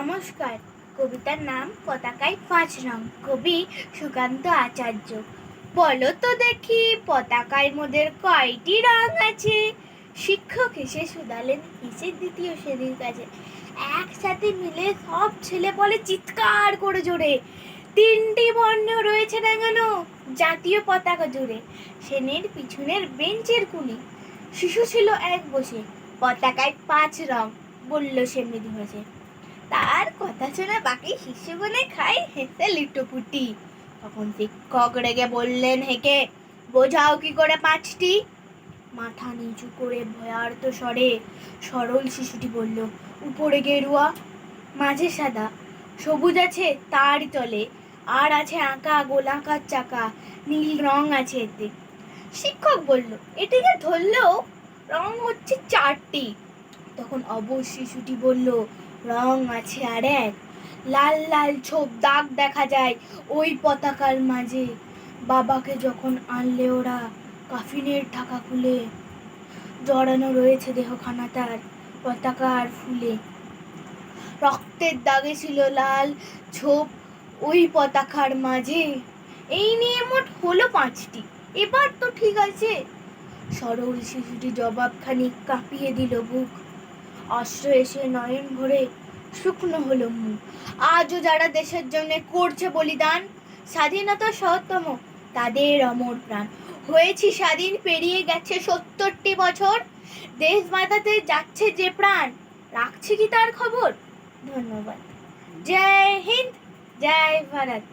নমস্কার। কবিতার নাম পতাকায় 5 রং। কবি সুকান্ত আচার্য। বলো তো দেখি পতাকায় মোদের কয়টি রং আছে? শিক্ষক এসে শুধালেন হিসেব দ্বিতীয় শ্রেণীর কাছে। একসাথে মিলে সব ছেলে বলে চিৎকার করে জোরে, 3টি বর্ণ রয়েছে রাঙানো জাতীয় পতাকা জুড়ে। শ্রেণীর পিছনের বেঞ্চের কুলি শিশু ছিল এক বসে, পতাকায় 5 রং বলল সে মৃদু হেসে। তার কথা শুনে বাকি শিশুগুলো খায় হেসে লুটোপুটি। তখন শিক্ষক রেগে বললেন হেঁকে, বোঝাও কি করে 5টি? মাথা নিচু করে ভয়ার্ত স্বরে সরল শিশুটি বলল, উপরে গেরুয়া, মাঝে সাদা, সবুজ আছে তারই তলে, আর আছে আঁকা গোলাকার চাকা, নীল রং আছে এতে। শিক্ষক বলল, এটিকে ধরলেও রং হচ্ছে 4টি। তখন অবশ শিশুটি বলল, রং আছে আর এক, লাল লাল ছোপ দাগ দেখা যায় ওই পতাকার মাঝে। বাবাকে যখন আনলে ওরা কাফিনের ঢাকা খুলে, জড়ানো রয়েছে দেহখানা তার পতাকার ফুলে। রক্তের দাগে ছিল লাল ছোপ ওই পতাকার মাঝে। এই নিয়ে মোট হলো 5টি, এবার তো ঠিক আছে। সরল শিশুটি জবাবখানি কাঁপিয়ে দিল বুক, অস্ত্র এসে নয়ন ভরে শুকনো হলো মুখ। আজও যারা দেশের জন্য করছে বলিদান, স্বাধীনতা সহতম তাদের অমর প্রাণ। হয়েছি স্বাধীন, পেরিয়ে গেছে 70টি বছর, দেশ বাঁচাতে যাচ্ছে যে প্রাণ, রাখছে কি তার খবর? ধন্যবাদ। জয় হিন্দ, জয় ভারত।